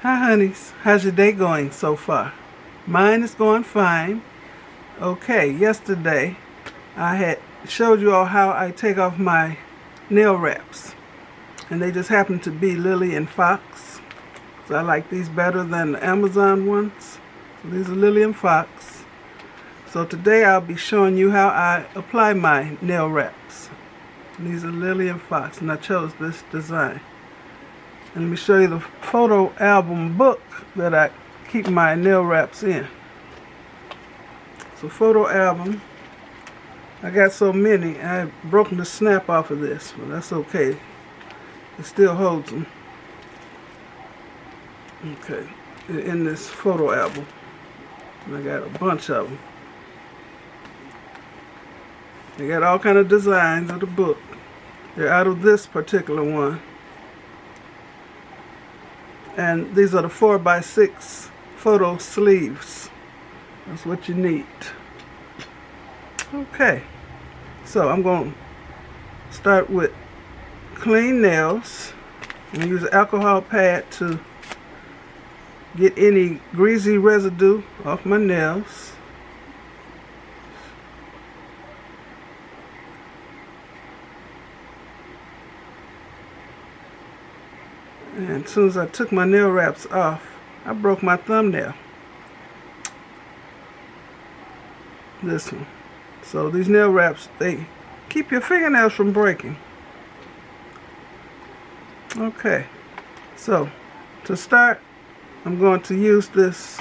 Hi honeys, how's your day going so far? Mine is going fine. Okay, yesterday I had showed you all how I take off my nail wraps. And they just happen to be Lily and Fox. So I like these better than the Amazon ones. So these are Lily and Fox. So today I'll be showing you how I apply my nail wraps. These are Lily and Fox, and I chose this design. And let me show you the photo album book that I keep my nail wraps in. So photo album, I got so many, I've broken the snap off of this, but that's okay. It still holds them. Okay, in this photo album. And I got a bunch of them. They got all kind of designs of the book. They're out of this particular one. And these are the 4x6 photo sleeves. That's what you need. Okay, so I'm going to start with clean nails. I'm going to use an alcohol pad to get any greasy residue off my nails. And as soon as I took my nail wraps off, I broke my thumbnail. This one. So these nail wraps, they keep your fingernails from breaking. Okay, so to start, I'm going to use this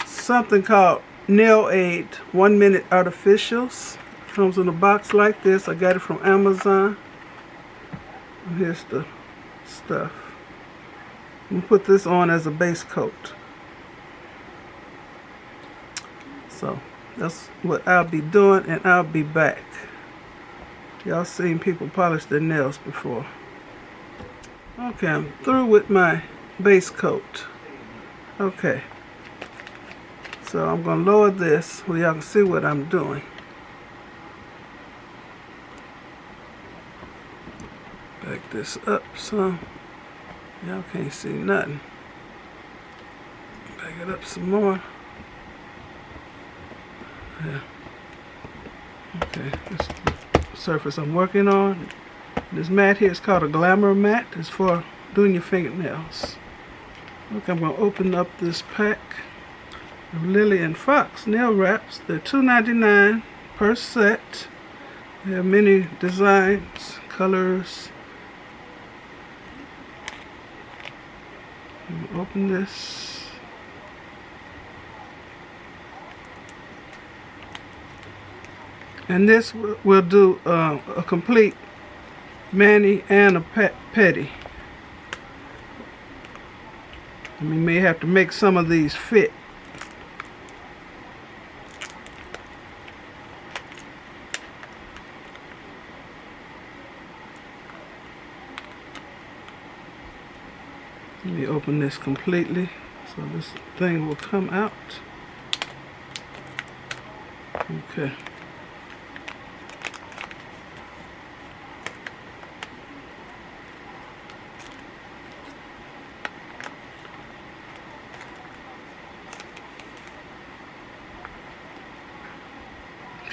something called Nail Aid 1 Minute Artificials. It comes in a box like this. I got it from Amazon. And here's the stuff. I'm going to put this on as a base coat. So that's what I'll be doing, and I'll be back. Y'all seen people polish their nails before. Okay, I'm through with my base coat. Okay. So I'm going to lower this so y'all can see what I'm doing. Back this up some. Y'all can't see nothing. Back it up some more. Yeah. Okay, this is the surface I'm working on. This mat here is called a glamour mat. It's for doing your fingernails. Okay, I'm going to open up this pack of Lily and Fox nail wraps. They're $2.99 per set. They have many designs, colors. Open this. And this will do a complete mani and a pedi. And we may have to make some of these fit. Let me open this completely so this thing will come out. Okay.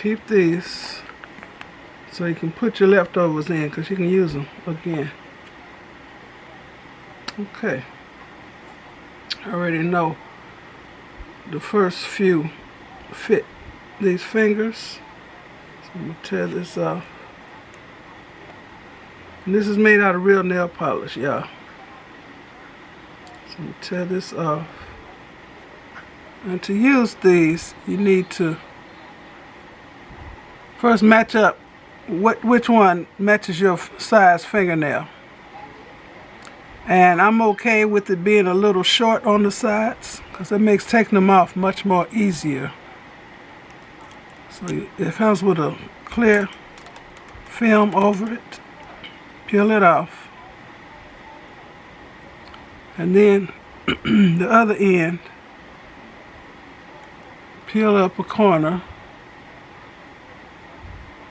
Keep these so you can put your leftovers in, because you can use them again. Okay, I already know the first few fit these fingers, so I'm going to tear this off. And this is made out of real nail polish, y'all. So I'm going to tear this off. And to use these, you need to first match up which one matches your size fingernail. And I'm okay with it being a little short on the sides, because it makes taking them off much more easier. So it comes with a clear film over it. Peel it off. And then the other end, peel up a corner.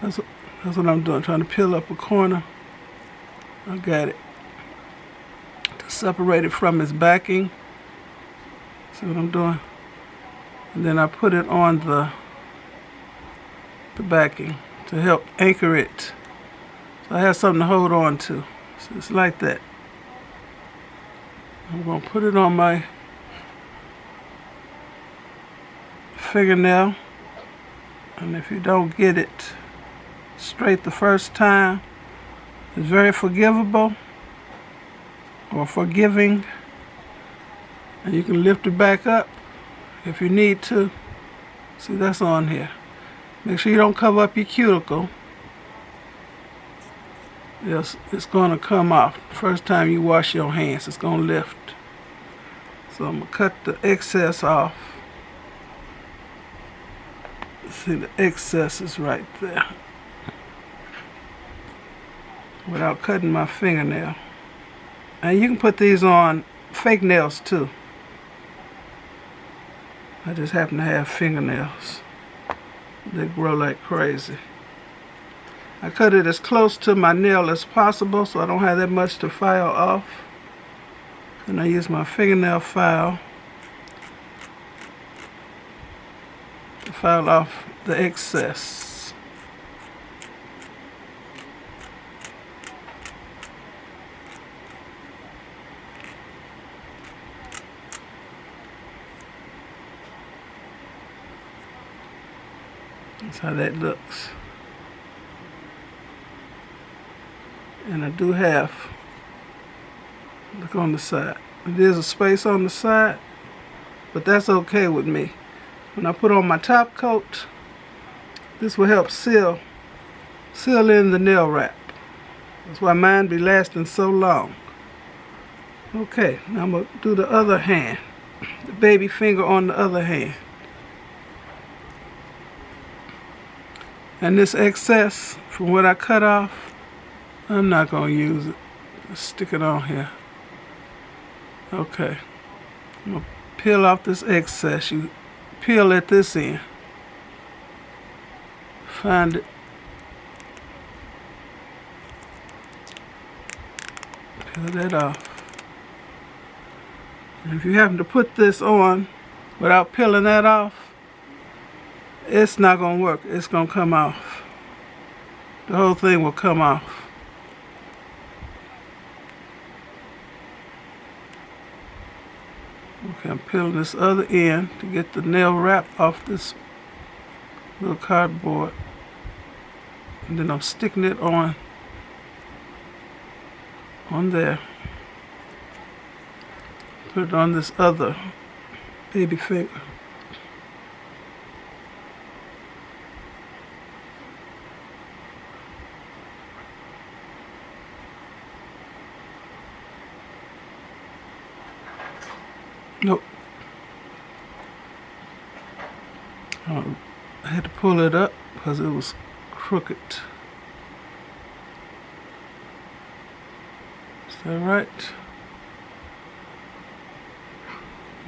That's what I'm doing, trying to peel up a corner. I got it. separate it from its backing. See what I'm doing? And then I put it on the backing to help anchor it. So I have something to hold on to. So it's like that. I'm going to put it on my fingernail. And if you don't get it straight the first time, it's very forgivable or forgiving. And you can lift it back up if you need to. See, that's on here. Make sure you don't cover up your cuticle. Yes, it's going to come off. First time you wash your hands, it's going to lift. So I'm going to cut the excess off. See, the excess is right there. Without cutting my fingernail. And you can put these on fake nails too. I just happen to have fingernails. They grow like crazy. I cut it as close to my nail as possible so I don't have that much to file off. And I use my fingernail file to file off the excess. That's how that looks. And I do have, look on the side. There's a space on the side, but that's okay with me. When I put on my top coat, this will help seal in the nail wrap. That's why mine be lasting so long. Okay, now I'm going to do the other hand. The baby finger on the other hand. And this excess from what I cut off, I'm not going to use it. Just stick it on here. Okay. I'm going to peel off this excess. You peel at this end. Find it. Peel that off. And if you happen to put this on without peeling that off, it's not going to work. It's going to come off. The whole thing will come off. Okay, I'm peeling this other end to get the nail wrap off this little cardboard. And then I'm sticking it on there. Put it on this other baby finger. Nope. I had to pull it up because it was crooked. Is that right?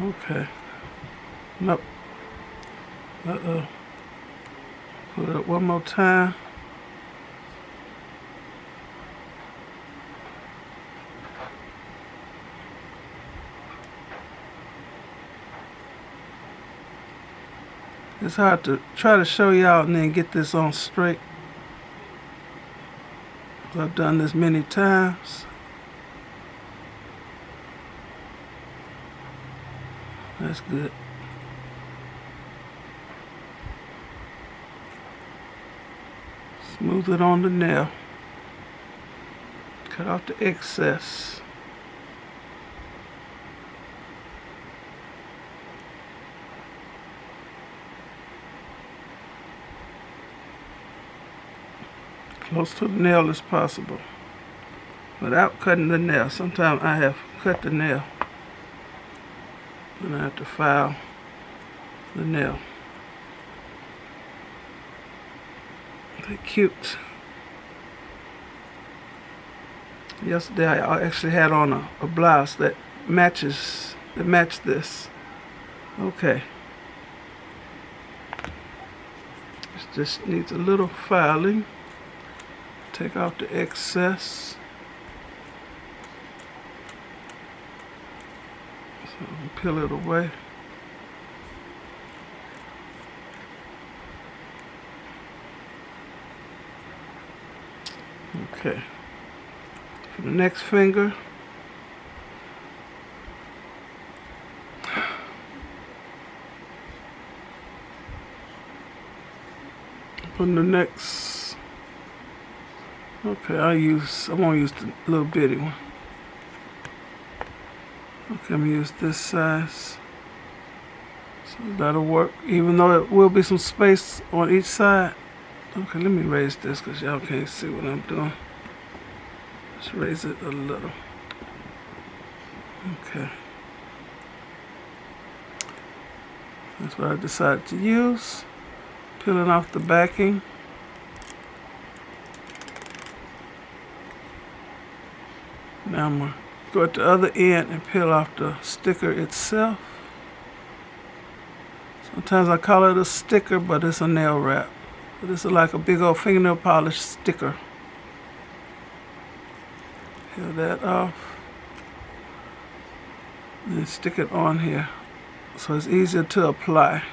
Okay. Nope. Uh-oh. Pull it up one more time. It's hard to try to show y'all and then get this on straight. I've done this many times. That's good. Smooth it on the nail. Cut off the excess. Close to the nail as possible without cutting the nail. Sometimes I have cut the nail and I have to file the nail. They're cute. Yesterday I actually had on a blouse that matched this. Okay. This just needs a little filing. Take out the excess. Peel it away. Okay. For the next finger, put the next. Okay, I'm gonna use the little bitty one. Okay, I'm gonna use this size. So that'll work, even though it will be some space on each side. Okay, let me raise this because y'all can't see what I'm doing. Let's raise it a little. Okay. That's what I decided to use. Peeling off the backing. Now I'm going to go at the other end and peel off the sticker itself. Sometimes I call it a sticker, but it's a nail wrap. But this is like a big old fingernail polish sticker. Peel that off. And then stick it on here so it's easier to apply.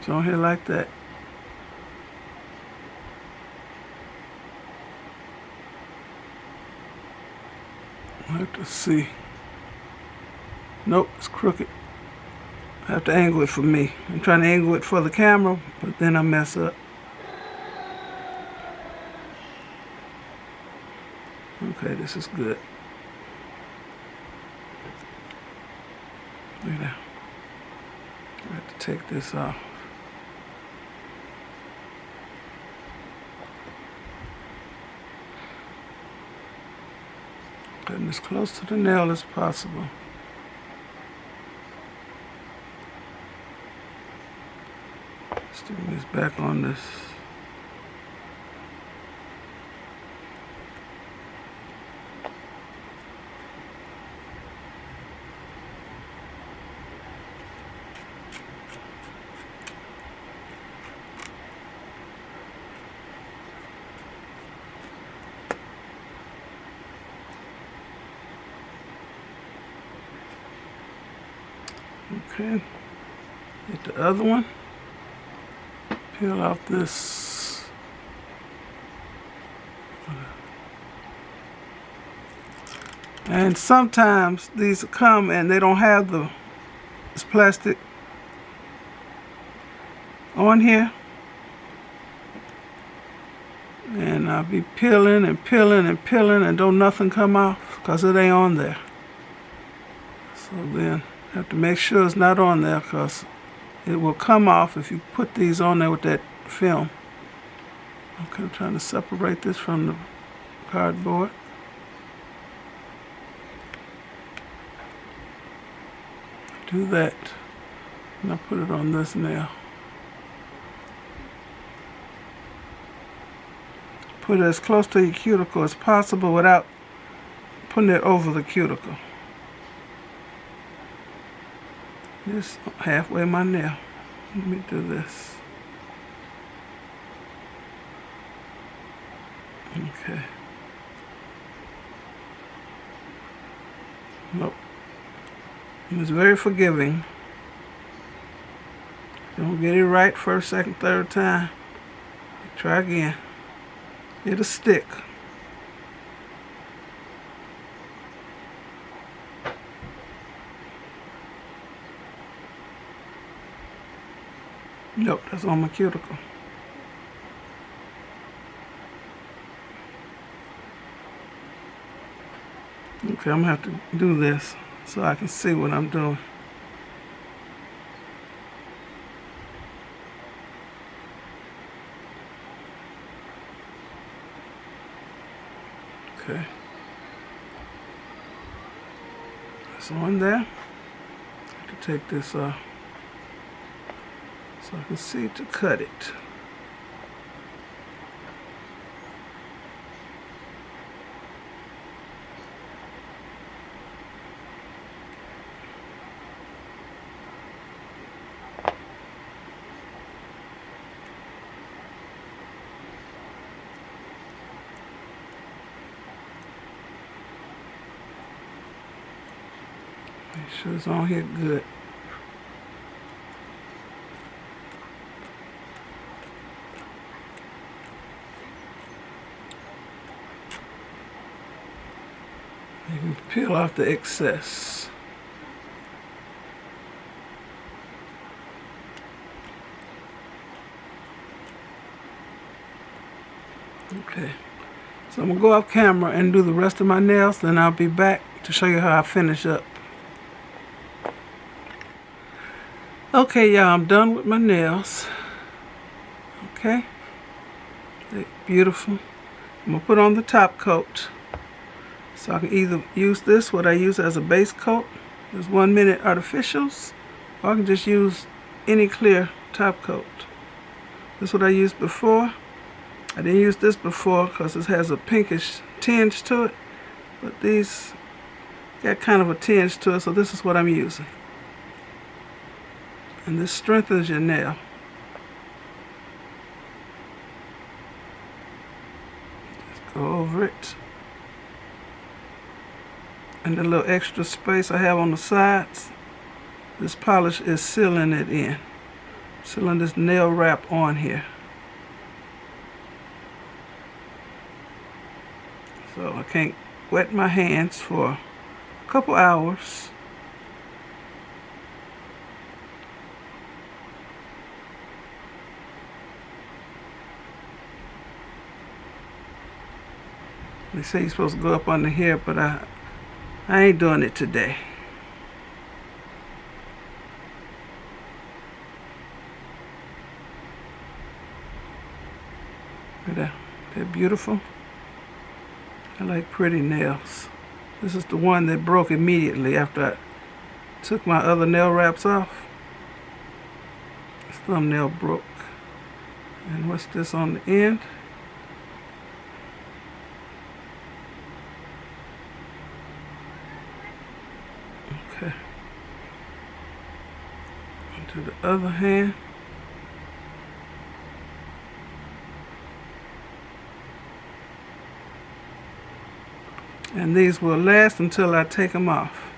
So on here like that. I have to see. Nope, it's crooked. I have to angle it for me. I'm trying to angle it for the camera, but then I mess up. Okay, this is good. Look at that. I have to take this off. Getting as close to the nail as possible. Sticking this back on this. Okay, get the other one. Peel off this. And sometimes these come and they don't have this plastic on here. And I'll be peeling and peeling and peeling and don't nothing come off because it ain't on there. So then I have to make sure it's not on there because it will come off if you put these on there with that film. Okay, I'm trying to separate this from the cardboard. Do that. And I put it on this nail. Put it as close to your cuticle as possible without putting it over the cuticle. Just halfway my nail. Let me do this. Okay. Nope. It's very forgiving. Don't get it right first, second, third time. Try again. It'll stick. Nope, that's on my cuticle. Okay, I'm gonna have to do this so I can see what I'm doing. Okay. That's on there. I have to take this off so I can see to cut it. Make sure it's on here good. You can peel off the excess. Okay, so I'm going to go off camera and do the rest of my nails, then I'll be back to show you how I finish up. Okay, y'all, I'm done with my nails. Okay, they're beautiful. I'm going to put on the top coat. So I can either use this, what I use as a base coat, this 1 Minute Artificials, or I can just use any clear top coat. This is what I used before. I didn't use this before because it has a pinkish tinge to it, but these got kind of a tinge to it, so this is what I'm using. And this strengthens your nail. Just go over it. And the little extra space I have on the sides, this polish is sealing it in. Sealing this nail wrap on here. So I can't wet my hands for a couple hours. They say you're supposed to go up under here, but I ain't doing it today. Look at that. They're beautiful. I like pretty nails. This is the one that broke immediately after I took my other nail wraps off. This thumbnail broke. And what's this on the end? Okay. Onto the other hand. And these will last until I take them off.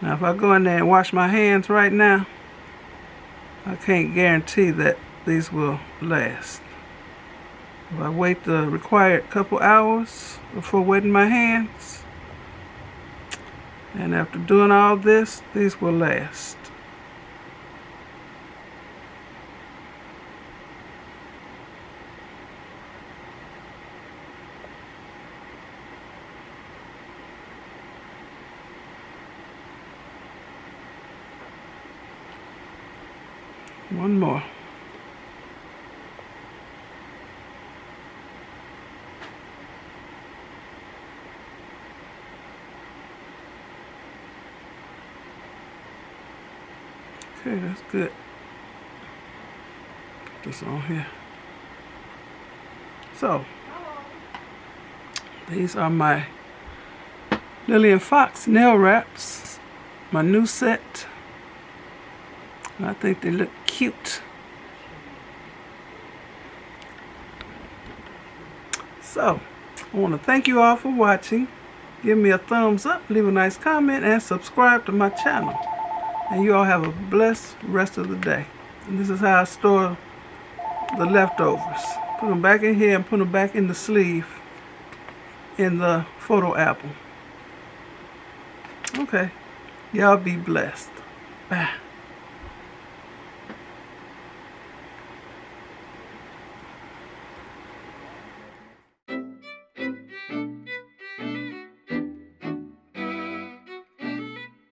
Now if I go in there and wash my hands right now, I can't guarantee that these will last. If I wait the required couple hours before wetting my hands, and after doing all this, these will last. One more. Okay, that's good. Put this on here. So, these are my Lily & Fox nail wraps. My new set. I think they look cute. So, I want to thank you all for watching. Give me a thumbs up, leave a nice comment, and subscribe to my channel. And you all have a blessed rest of the day. And this is how I store the leftovers. Put them back in here and put them back in the sleeve in the photo album. Okay. Y'all be blessed. Bye.